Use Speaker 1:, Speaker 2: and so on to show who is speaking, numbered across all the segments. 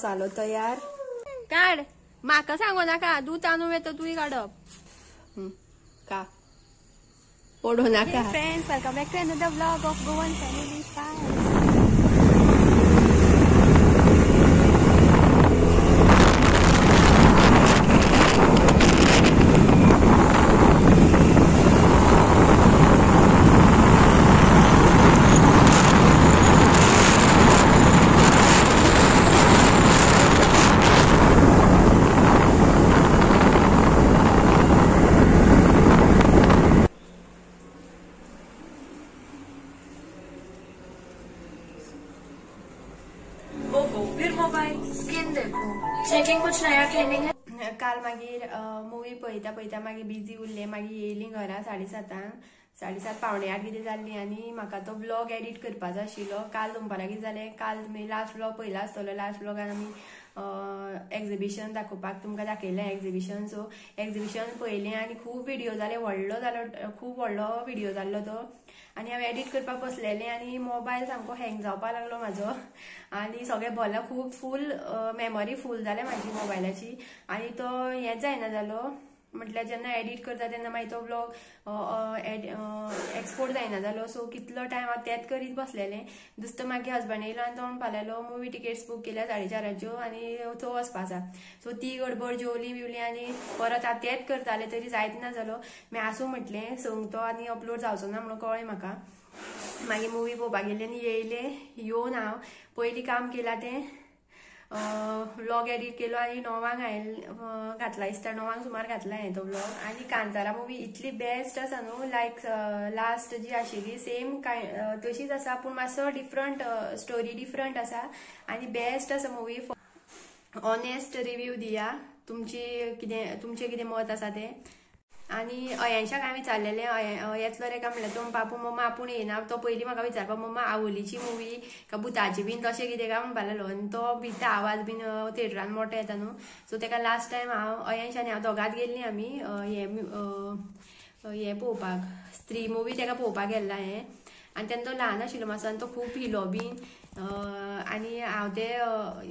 Speaker 1: मसालो तयार काढ माका सांगू नाका दूध आणून येतो तू काढप का ओढू नका
Speaker 2: friends welcome back to another vlog of Goan family style.
Speaker 1: Checking कुछ नया ट्रेनिंग है. काल मागीर मुवी पळयता पळयता मागीर बिजी उरले मागीर येयली घरा 7:30 पावणे 8 कितें जाल्ली आनी म्हाका तो व्लॉग एडिट करपाचो आशिल्लो. काल दनपारां कितें जालें काल तुमी लास्ट व्लॉग पळयला आसतलो. लास्ट व्लॉगान आमी एक्झिबिशन दाखोवपाक तुमकां दाखयलें एक्झिबिशन. सो एक्झिबिशन पळयलें आनी खूब व्हिडिओ जाले खूब व्हडलो व्हिडिओ जाल्लो तो. आनी हांव एडिट करपाक बसलेलें आनी मोबायल सामको हँग जावपाक लागलो म्हाजो आनी सगळें भरला खूब फूल मेमरी फूल जाल्या म्हाजी मोबायलाची आनी तो हेंच जायना जालो. म्हटल्यार जेन्ना एडिट करता तेन्ना मागीर तो व्लॉग एक्सपोर्ट जायना जालो. सो कितलो टायम हांव तेंच करीत बसलेलें. दुसतो मागीर हजबंड येयलो आनी तो म्हणपाक लागलो मुवी टिकेट्स बूक केल्या 4:30 आनी थंय वचपा आसा. सो ती गडबड जेवली बिवली आनी परत हांव तेंच करतालें तरी जायत ना जालो. मागीर आसूं म्हटलें संग तो आनी अपलोड जावचो ना म्हणून कळ्ळें म्हाका. मागीर मुवी पळोवपाक गेलें आनी येवन हांव पयलीं काम केलां तें व्लॉग एडिट केलो आनी 9 हांवें घातला दिसता 9 सुमार घातला हांवें तो व्लॉग. आनी कांतारा मुवी इतली बेस्ट आसा न्हू लायक लास्ट जी आशिल्ली सेम तशीच आसा पूण मातसो डिफरंट स्टोरी डिफरंट आसा आनी बेस्ट आसा मुवी. ऑनेस्ट रिव्यू दिया तुमचें कितें मत आसा तें. आनी अयांशाक हांवें विचारलेलें येतलो रे काय म्हणल्यार तो बापू मम्मा आपूण येना. तो पयलीं म्हाका विचारपाक मम्मा आवलीची मुवी काय भुताची बीन तशें कितें काय म्हणपाक लागलो आनी तो भिता आवाज बीन थिएटरान मोठो येता न्हू. सो तेका लास्ट टायम हांव अयांश आनी हांव दोगांच गेल्लीं आमी हें पळोवपाक स्त्री मुवी तेका पळोवपाक गेल्ला हें. आनी तेन्ना तो ल्हान आशिल्लो मातसो आनी तो खूब भिलो बीन आनी हांव ते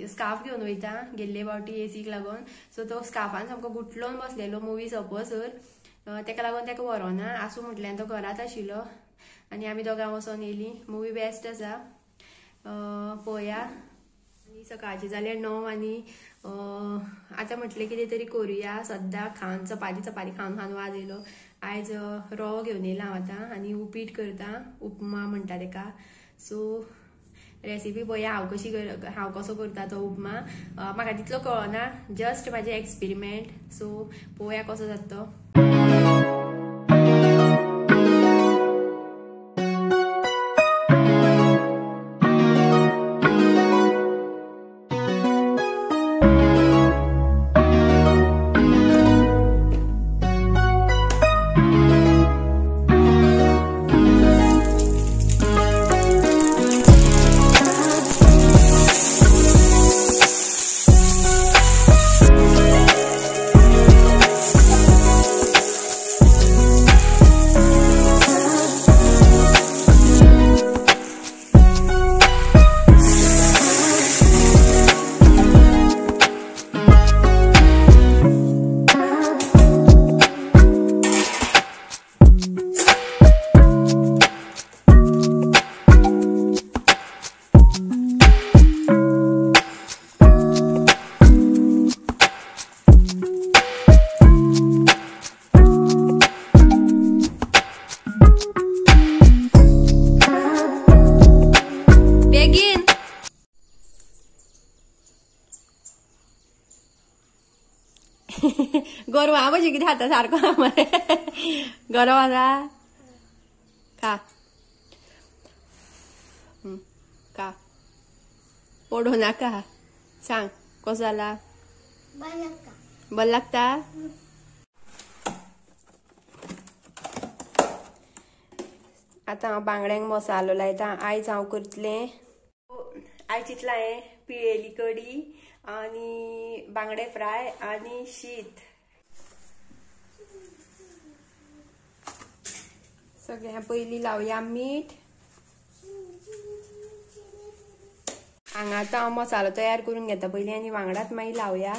Speaker 1: स्कार्फ घेवन वयता गेल्ले फावटी एसीक लागून. सो तो स्कार्फान सामको गुठलोवन बसलेलो मुवी सोंपोसर. तेका लागून तेका व्हरोना आसूं म्हटल्यार तो घरात आशिल्लो आनी आमी दोगां वचोन येयलीं. मुवी बेस्ट आसा पळोवया. आनी सकाळचे जाले 9 आनी आतां म्हटलें कितें तरी करुया. सद्दां खावन चपाती खावन वाज येयलो. आयज रवो घेवन येयला हांव आतां आनी उपीट करता उपमा म्हणटा तेका. सो रेसिपी पळोवया हांव कसो करता तो उपमा. म्हाका तितलो कळना जस्ट म्हाजें एक्सपेरिमेंट. सो पळोवया कसो जाता तो. गोरवा म्हणजे कितें खाता सारको मरे गोरवा आसा खा खा ओढू नाका. सांग कसो जाला बरं लागता. आतां हांव बांगड्यांक मसालो लायता. आयज हांव करतलें आयज चिंतलां हांवें पिळेली कडी आनी बांगडे फ्राय आनी शीत. सगळ्या पयलीं लावया मीठ हांगा आतां मसालो तयार करून घेता पयलीं आनी वांगडात मागीर लावया.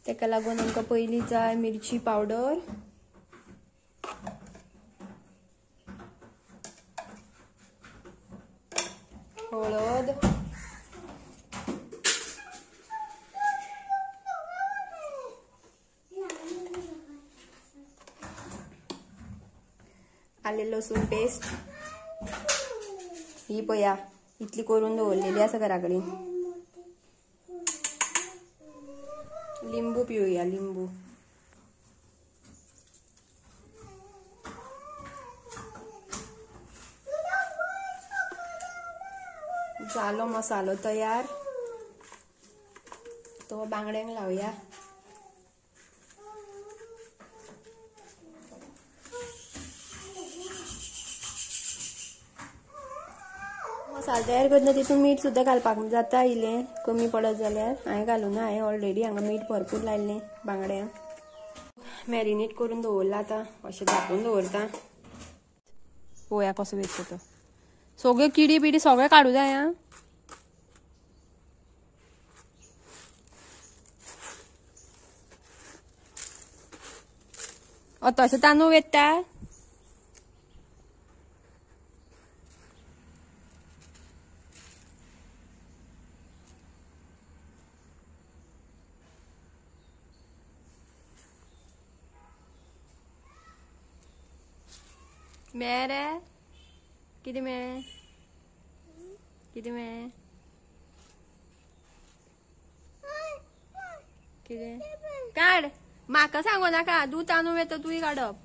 Speaker 1: तेका लागून आमकां पयलीं जाय मिरची पावडर, हळद, आले लसूण पेस्ट ही पया इतली करून दवरलेली आसा घरा कडेन. लिंबू पिळुया, लिंबू. जालो मसालो तयार. तो बांगड्यांक लावया. मसालो तयार करता तितून मीठ सुद्दां घालपाक जाता. इल्लें कमी पडत जाल्यार हांवें घालूना. हांवें ऑलरेडी हांगा मीठ भरपूर लायिल्लें बांगड्यांक. मॅरिनेट करून दवरला. आतां अशें धापून दवरता. पळोवया कसो वेचता तो. सगळ्यो किडी बिडी सगळें काडूं जाय. आं तशें तांदूळ वेचता. मेरे किती मेळे किती मेळे किती काढ. म्हाका सांगू नाका. तू तांदूळ येता तुय काडप.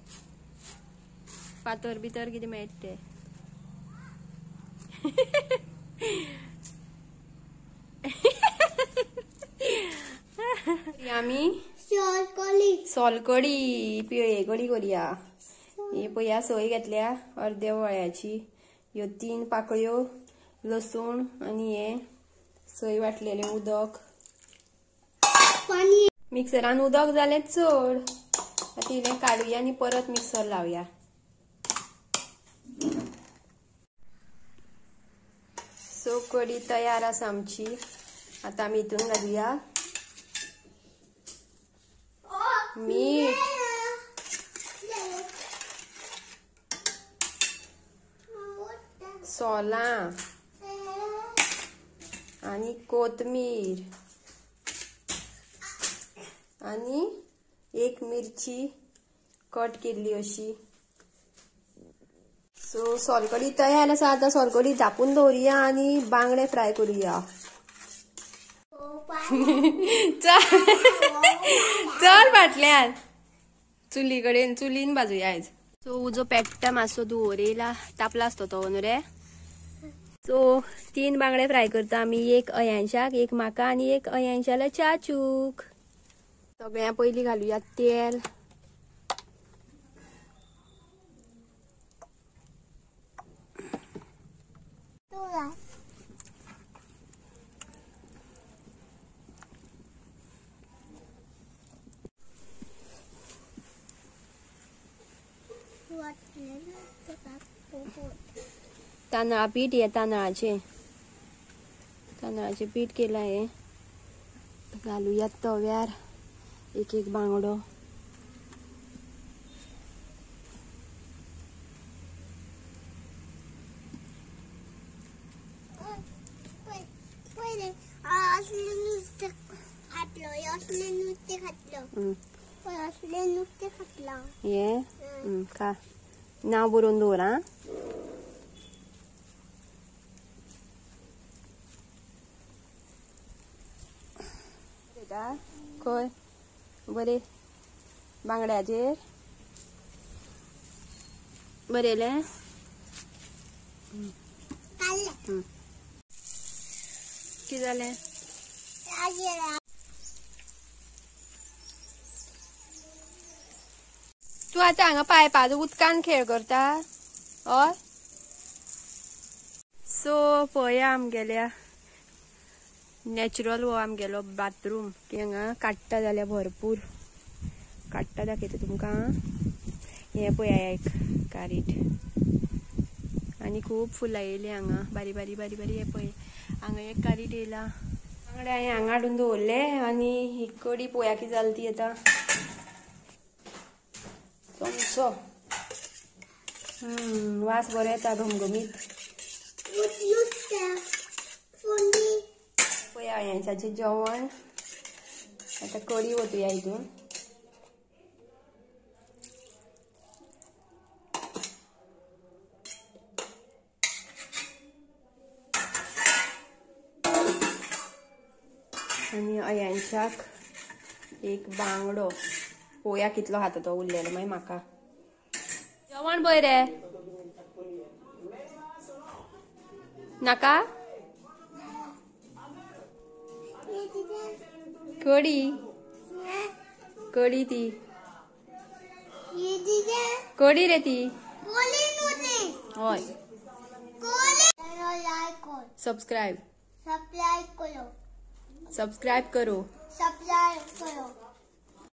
Speaker 1: फातर भितर कितें मेळटा तें. आमी सोलकडी पिळे कडी करया. ही पया सोय घेतल्या अर्दे वळ्याची. ह्यो 3 पाकळ्यो लसूण आनी हे सोय वाटलेले उदक. मिक्सरान उदक जालें चड. आतां इल्लें काडुया आनी परत मिक्सर लावया. सो कडी तयार आसा आमची. आतां आमी हितून घालुया मीठ, सोलां आनी कोथमीर आनी एक मिरची कट केल्ली अशी. सो सोलकडी तयार आसा. आतां सोलकडी धापून दवरुया आनी बांगडे फ्राय करुया. चल फाटल्यान चुली कडेन चुलीन भाजुया आयज. सो उजो पेट्टा मातसो दवरयला. तापला आसतो तो न्हू रे. सो 3 बांगडे फ्राय करता आमी. एक अयांशाक, एक म्हाका आनी एक अयांशाला चाचूक. सगळ्या पयलीं घालुया तेल. तांदळा पीठ हे तांदळाचे पीठ केला. हे घालुया तव्यार एक एक बांगडो. ये खा. नाव बरोवन दवर. आं खंय बरे बांगड्याचेर बरयलें. कितें जालें. तू आतां हांगा पायपाचो उदकान खेळ करता. हय. सो पळया आमगेल्या नॅचरल वो आमगेलो बाथरूम. हांगा काडटा जाल्यार भरपूर काडटा दाखयता तुमकां. हे पळया एक कारीट आनी खूब फुलां येयली हांगा. बारी बारी बारी बारी. हे पळय हांगा एक कारी ठेयला बांगडे हांगा हाडून दवरले आनी ही कडी पोया की जाली ती आतां चमचो वास बरो येता घमघमीत पळय अळ्यांच्याचें जेवण आतां कडी ओतुया हितून आनी अळ्यांच्याक एक बांगडो पोया कितलो खाता तो उरलेलो मागीर म्हाका जेवण पळय रे नाका कडी कडी ती कडी रे ती हय सब्सक्राइब करो